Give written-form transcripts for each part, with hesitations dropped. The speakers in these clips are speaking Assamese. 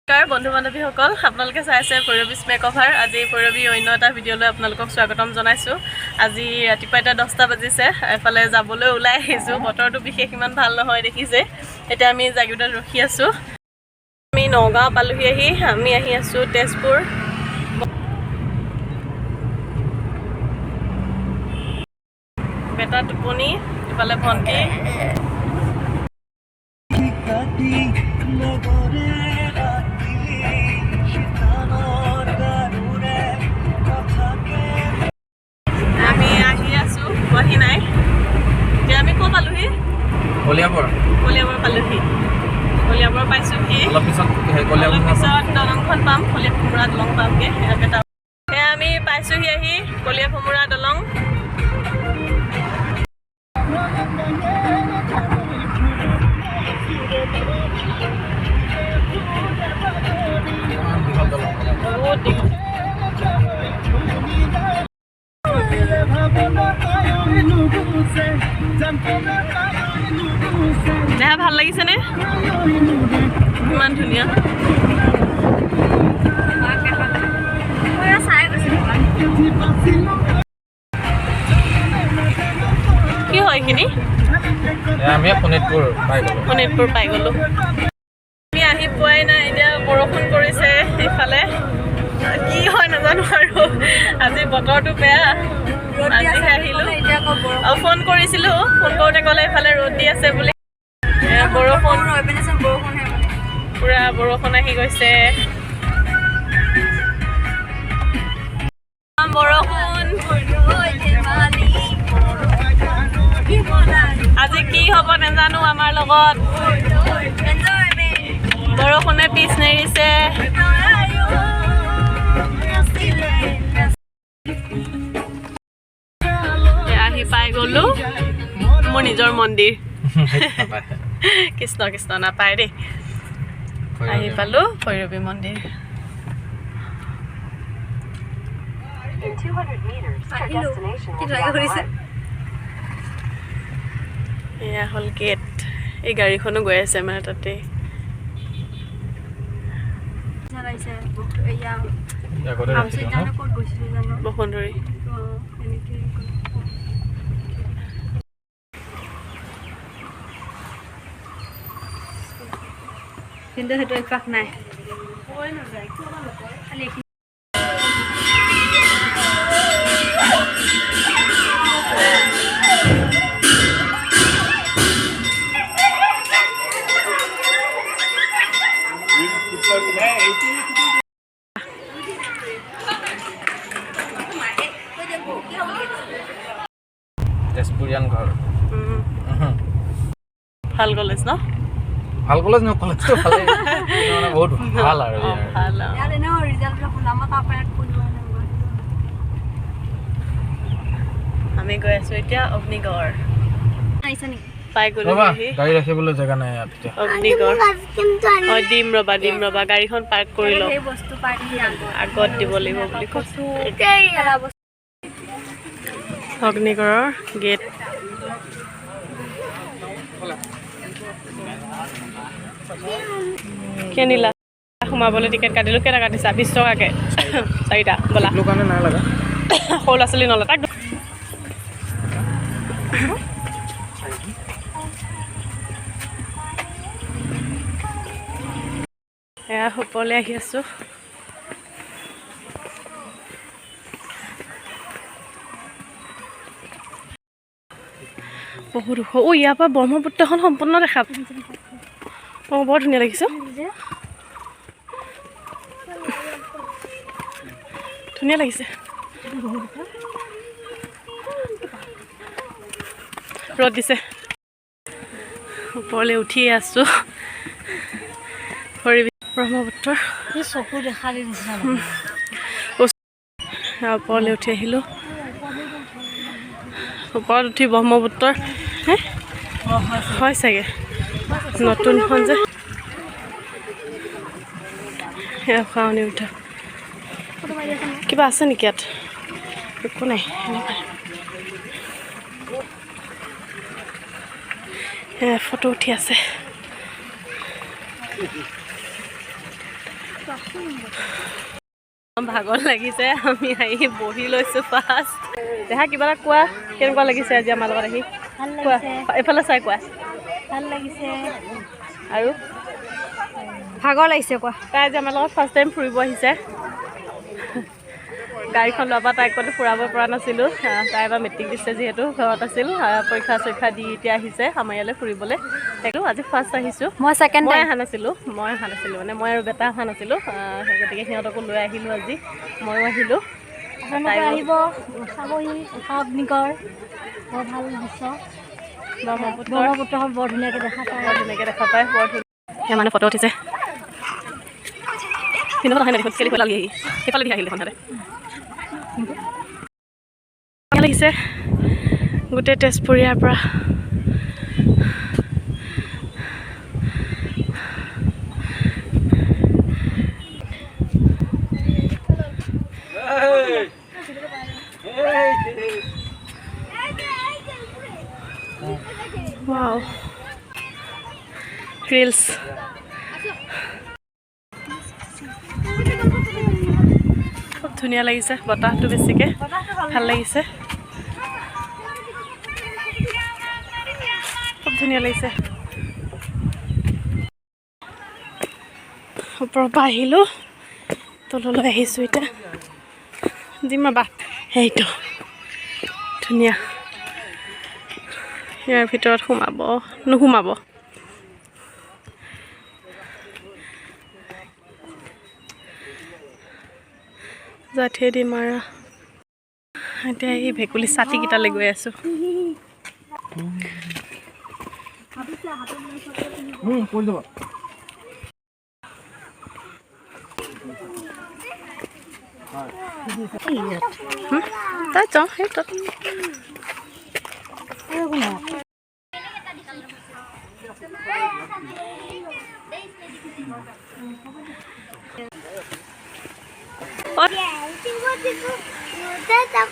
বন্ধু বান্ধৱীসকল আপোনালোকে চাইছে ফৰিবিছ মেকঅভাৰ আজি ফৰিবি অন্য এটা ভিডিঅ'লৈ আপোনালোকক স্বাগতম জনাইছোঁ আজি ৰাতিপুৱা এটা 10টা বাজিছে এফালে যাবলৈ ওলাই আহিছোঁ বতৰটো বিশেষ ইমান ভাল নহয় দেখিছে এতিয়া আমি জাগিৰত ৰখি আছোঁ আমি নগাঁও পালোহি আমি আহি আছোঁ তেজপুৰ বেটা টোপনি ইফালে ভণ্টি আমি আহি আছোঁ গুৱাহাটী নাই এতিয়া আমি ক'ত পালোহি কলিয়াবৰ পালোহি কলিয়াবৰ পাইছোঁহি অলপ পিছত দলংখন পাম কলিয়াভোমোৰা দলং পামগৈ সেয়া আমি পাইছোঁহি আহি কলিয়াভোমোৰা দলং দেহা ভাল লাগিছেনে ইমান ধুনীয়া কি হয় এইখিনি আমি শোণিতপুৰ পাই গ'লোঁ আমি আহি পোৱাই নাই এতিয়া বৰষুণ কৰিছে এইফালে কি হয় নাজানো আৰু আজি বতৰটো বেয়া আজিহে আহিলোঁ আৰু ফোন কৰিছিলোঁ ফোন কৰোঁতে ক'লে এইফালে ৰ'দ দি আছে বুলি বৰষুণ পূৰা বৰষুণ আহি গৈছে বৰষুণ আজি কি হ'ব নাজানো আমাৰ লগত বৰষুণে পিছ নেৰিছে আহি পাই গ'লোঁ মোৰ নিজৰ মন্দিৰ কৃষ্ণ কৃষ্ণ নাপায় দেই আহি পালোঁ ভৈৰৱী মন্দিৰ এয়া হ'ল গেট এই গাড়ীখনো গৈ আছে মানে তাতে বসুন্ধৰী কিন্তু সেইটো অভ্যাস নাই তেজপুৰীয়ান ঘৰ ভাল কলেজ ন ভাল কলেজ ন কলেজটো ভালে মানে বহুত ভাল আৰু আমি গৈ আছোঁ এতিয়া অগ্নিগড় পাই গ'লো গাড়ী ৰাখিবলৈ জেগা নাই অগ্নিগড় দিম ৰবা গাড়ীখন পাৰ্ক কৰি লওঁ আগত দিব লাগিব বুলি কৈছোঁ অগ্নিগড়ৰ গেট কেনিলা সোমাবলৈ টিকেট কাটিলোঁ কেইটা কাটিছা 20 টকাকৈ 4টা ব'লা সৰু ল'ৰা ছোৱালী নলয় তাক এয়া ওপৰলৈ আহি আছোঁ বহুত ওখ ইয়াৰ পৰা ব্ৰহ্মপুত্ৰখন সম্পূৰ্ণ দেখা বৰ ধুনীয়া লাগিছে ধুনীয়া লাগিছে ৰ'দ দিছে ওপৰলৈ উঠিয়ে আছোঁ ব্ৰহ্মপুত্ৰ চকু দেখা ওপৰলৈ উঠি আহিলোঁ ওপৰত উঠি ব্ৰহ্মপুত্ৰৰ হয় চাগে নতুনখন যে সেয়া খাৱনি উঠা কিবা আছে নেকি ইয়াত একো নাই ফটো উঠি আছে ভাগৰ লাগিছে আমি আহি বহি লৈছোঁ ফাৰ্ষ্ট দেহা কিবা এটা কোৱা কেনেকুৱা লাগিছে আজি আমাৰ লগত আহি ভাল কোৱা লাগিছে এইফালে চাই কোৱা ভাল লাগিছে আৰু ভাগৰ লাগিছে কোৱা তাই আজি আমাৰ লগত ফাৰ্ষ্ট টাইম ফুৰিব আহিছে গাড়ীখন লোৱাৰ পৰা তাইক ক'তো ফুৰাব পৰা নাছিলোঁ তাই এবাৰ মেট্ৰিক দিছে যিহেতু ঘৰত আছিল পৰীক্ষা চৰীক্ষা দি এতিয়া আহিছে আমাৰ ইয়ালৈ ফুৰিবলৈ সেইটো আজি ফাৰ্ষ্ট আহিছোঁ মই ছেকেণ্ড মই অহা নাছিলোঁ মানে মই আৰু বেটা অহা নাছিলোঁ গতিকে সিহঁতকো লৈ আহিলোঁ আজি ময়ো আহিলোঁ আপোনালোকে আহিব চাবহি উষা-অগ্নিগড় বৰ ভাল দৃশ্য ব্ৰহ্মপুত্ৰ বৰ ধুনীয়াকৈ দেখা পায় বৰ ধুনীয়াকৈ দেখা পায় বৰ ধুনীয়া মানে ফটো উঠিছে সিহঁত আহে দেখোন খেলি পেলালি আহি সেইফালে দি আহিলে সন্ধাতে ভাল লাগিছে গোটেই তেজপুৰীয়াৰ পৰা Wow. Reels. খুব ধুনীয়া লাগিছে বতাহটো বেছিকৈ ভাল লাগিছে খুব ধুনীয়া লাগিছে ওপৰৰ পৰা আহিলোঁ তললৈ আহিছোঁ এতিয়া যিমা বাট সেইটো ধুনীয়া ইয়াৰ ভিতৰত নোসোমাব জাঠিয়ে দি মাৰা এতিয়া এই ভেকুলী ছাতিকেইটালৈ গৈ আছোঁ তাই যাওঁ সেই তাত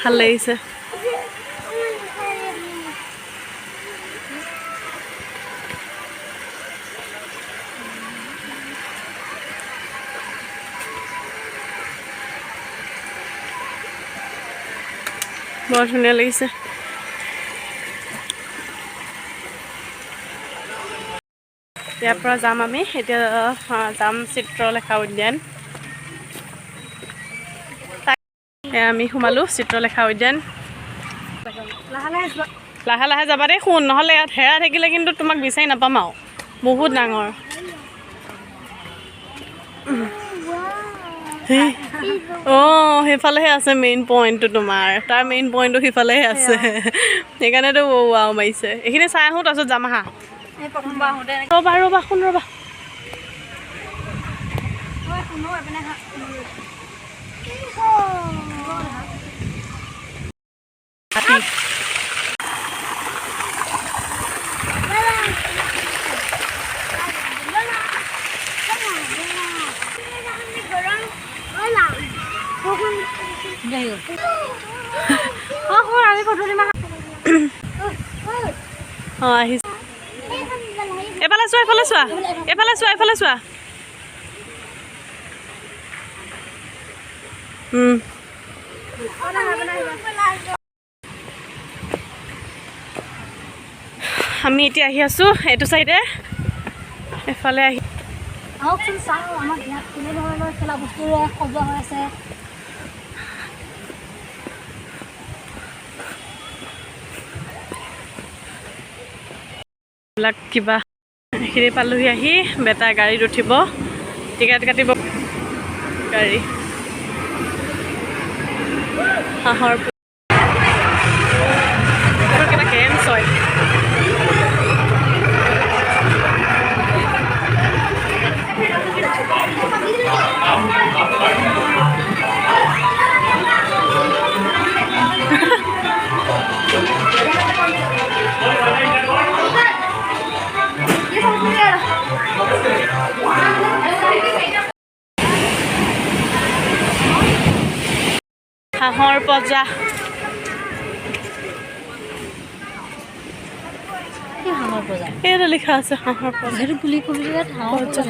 ভাল লাগিছে বৰ ধুনীয়া লাগিছে ইয়াৰ পৰা যাম আমি এতিয়া যাম চিত্ৰলেখা উদ্যান আমি সোমালোঁ চিত্ৰলেখা উদ্যান লাহে লাহে যাবা দেই শুন নহ'লে ইয়াত হেৰাই থাকিলে কিন্তু তোমাক বিচাৰি নাপাম আৰু বহুত ডাঙৰ অঁ সেইফালেহে আছে মেইন পইণ্টটো তোমাৰ তাৰ মেইন পইণ্টটো সিফালেহে আছে সেইকাৰণেতো ৱাও মাৰিছে এইখিনি চাই আহোঁ তাৰপিছত যাম আহা ৰ'বা শুন ৰ'বা অঁ আহিছে এইফালে চোৱা আমি এতিয়া আহি আছোঁ এইটো চাইডে এফালে আহি আহকচোন চাওঁ আমাৰ ইয়াত কেনেধৰণৰ খেলা বস্তুৰে সজোৱা হৈ আছে এইবিলাক কিবা এইখিনি পালোহি আহি বেটা গাড়ীত উঠিব টিকেট কাটিব গাড়ী হাঁহৰ কিবা গেমছ হয় হাঁহৰ পজা এইটো লিখা আছে হাঁহৰ পজা সেইটো বুলি ক'বি হাঁহৰ পজা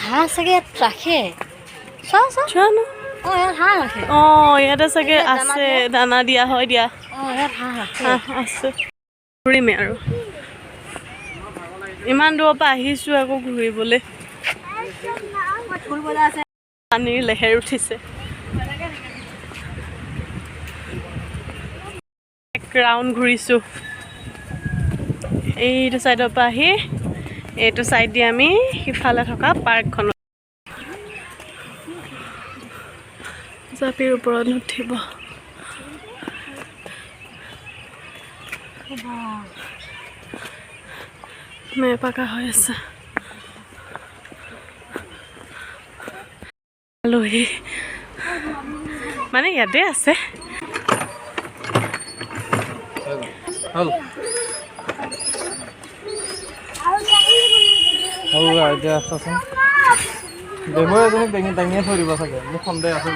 হাঁহ চাগে ইয়াত ৰাখে চোৱা চোৱা জানো অঁ ইয়াত হাঁহ ৰাখে ইয়াতে চাগে আছে দানা দিয়া হয় দিয়া অঁ ইয়াত হাঁহ ৰাখে আছে ঘূৰিমে আৰু ইমান দূৰৰ পৰা আহিছোঁ আকৌ ঘূৰিবলৈ ফুল বজাৰ আছে পানীৰ লেহেৰ উঠিছে এক ৰাউণ্ড ঘূৰিছোঁ এইটো ছাইডৰ পৰা আহি এইটো ছাইড দি আমি সিফালে থকা পাৰ্কখনত জাপিৰ ওপৰত নুঠিব মেপাকা হৈ আছে আলহী মানে ইয়াতে আছে হ'ল এতিয়া আছোচোন দেৱৰ এজনী দাঙিয়ে থৈ দিব চাগে মোৰ সন্দেহ আছে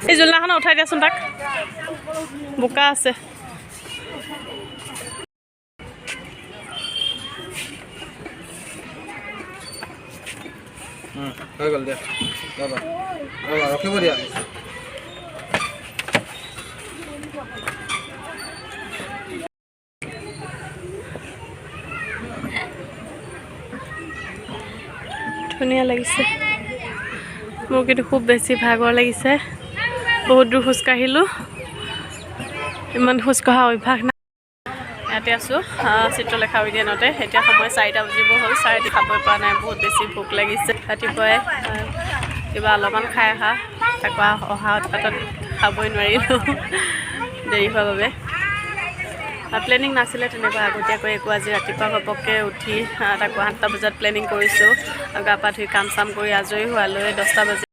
এই জোলনাখন উঠাই দিয়াচোন তাক বোকা আছে হৈ গ'ল দিয়া ৰখিব দিয়া ধুনীয়া লাগিছে মোৰ কিন্তু খুব বেছি ভাগৰ লাগিছে বহুত দূৰ খোজকাঢ়িলোঁ ইমান খোজকঢ়া অভ্যাস নাই ইয়াতে আছোঁ চিত্ৰলেখা উদ্যানতে এতিয়া সময় 4টা বাজিব হ'ল 4:30 খাবই পৰা নাই বহুত বেছি ভোক লাগিছে ৰাতিপুৱাই কিবা অলপমান খাই আকৌ অহা উৎপাতত খাবই নোৱাৰিলোঁ দেৰি হোৱাৰ বাবে প্লেনিং নাছিলে তেনেকুৱা আগতীয়াকৈ একো আজি ৰাতিপুৱা ঘপককৈ উঠি তাকো 8টা বজাত প্লেনিং কৰিছোঁ গা পা ধুই কাম চাম কৰি আজৰি হোৱালৈ 10টা বাজি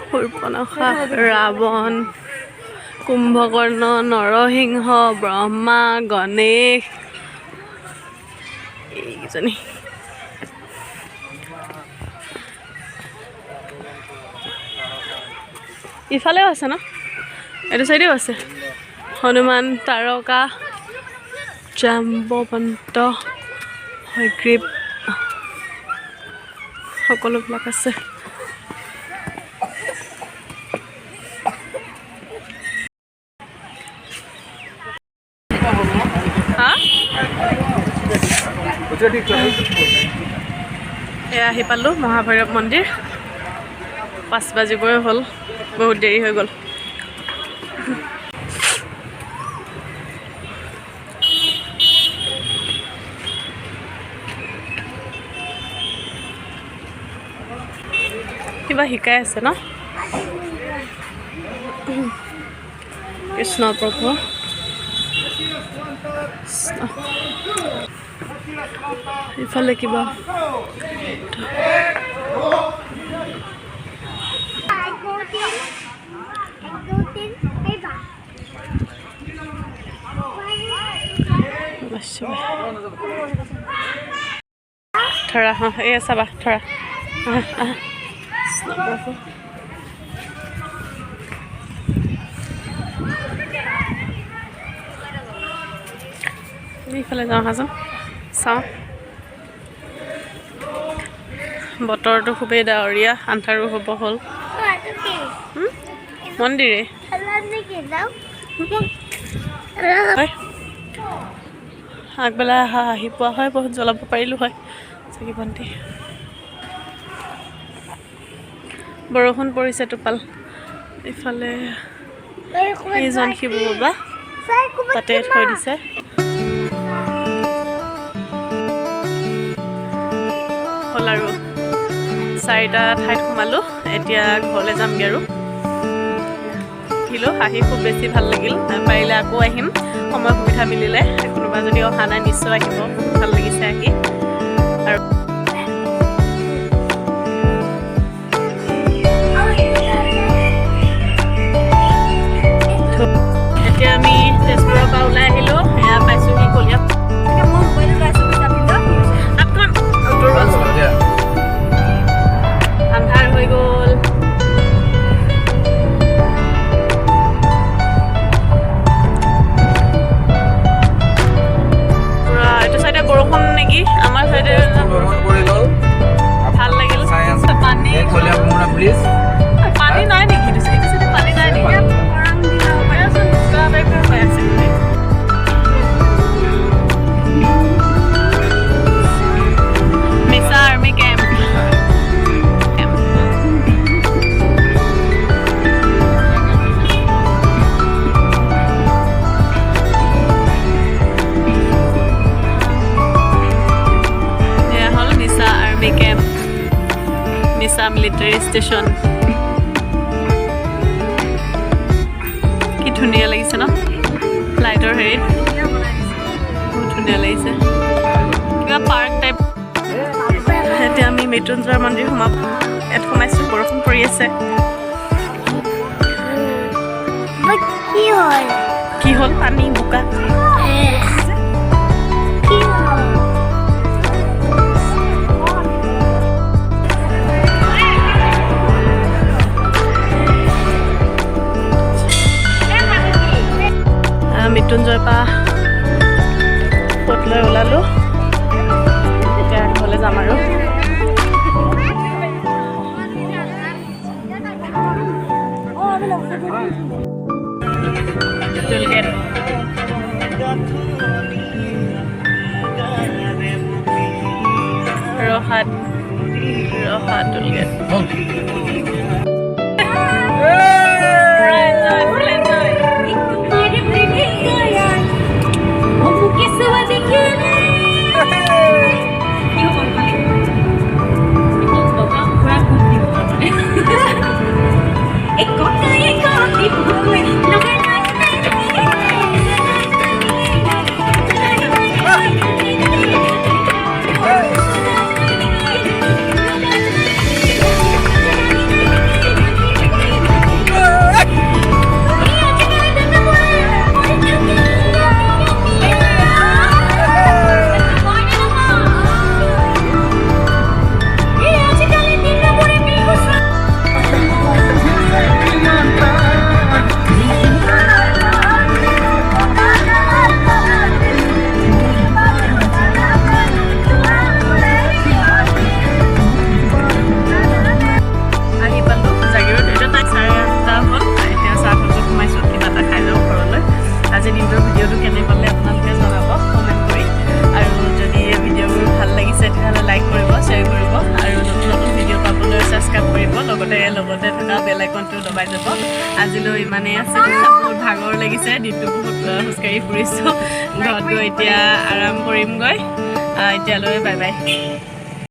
শূৰ্পণখা ৰাৱণ কুম্ভকৰ্ণ নৰসিংহ ব্ৰহ্মা গণেশ এইকেইজনী ইফালেও আছে ন এইটো চাইডেও আছে হনুমান তাৰকা জাম্বৱন্ত হয়গ্ৰীৱ সকলোবিলাক আছে এয়া আহি পালোঁ মহাভৈৰৱ মন্দিৰ 5 বাজিবই হ'ল বহুত দেৰি হৈ গ'ল কিবা শিকাই আছে ন কৃষ্ণ প্ৰভু ইফালে কিবা ধৰা এই চাবা ধৰা এইফালে যাওঁ আহাচোন চাওঁ বতৰটো খুবেই ডাৱৰীয়া আন্ধাৰো হ'ব হ'ল মন্দিৰে আগবেলা আহি পোৱা হয় বহুত জ্বলাব পাৰিলোঁ হয় চাকি বন্তি বৰষুণ পৰিছে টোপাল ইফালে এইজন শিৱ বাবা তাতে থৈ দিছে হ'ল আৰু 4টা ঠাইত সোমালোঁ এতিয়া ঘৰলৈ যামগৈ আৰু আহিলোঁ আহি খুব বেছি ভাল লাগিল পাৰিলে আকৌ আহিম সময় সুবিধা মিলিলে কোনোবা যদি অহা নাই নিশ্চয় আহিব ভাল লাগিছে আহি আৰু এতিয়া আমি তেজপুৰৰ পৰা ওলাই আহিলোঁ এয়া পাইছোঁহি কলিয়া মিলিটাৰী ষ্টেচন কি ধুনীয়া লাগিছে ন ফ্লাইটৰ হেৰিত বহুত ধুনীয়া লাগিছে কিবা পাৰ্ক টাইপ এতিয়া আমি মৃত্যুঞ্জয় মন্দিৰ ইয়াত সোমাইছোঁ বৰষুণ পৰি আছে কি হ'ল পানী বোকা মৃত্যুঞ্জয় পা ফট লৈ ওলালোঁ এতিয়া ঘৰলৈ যাম আৰু টুলগেট ৰহাত টুলগেট লগতে থকা বেল আইকনটো দবাই যাব আজিলৈ ইমানেই আছে বহুত ভাগৰ লাগিছে দিনটো বহুত খোজকাঢ়ি ফুৰিছোঁ ঘৰত গৈ এতিয়া আৰাম কৰিমগৈ এতিয়ালৈ বাই বাই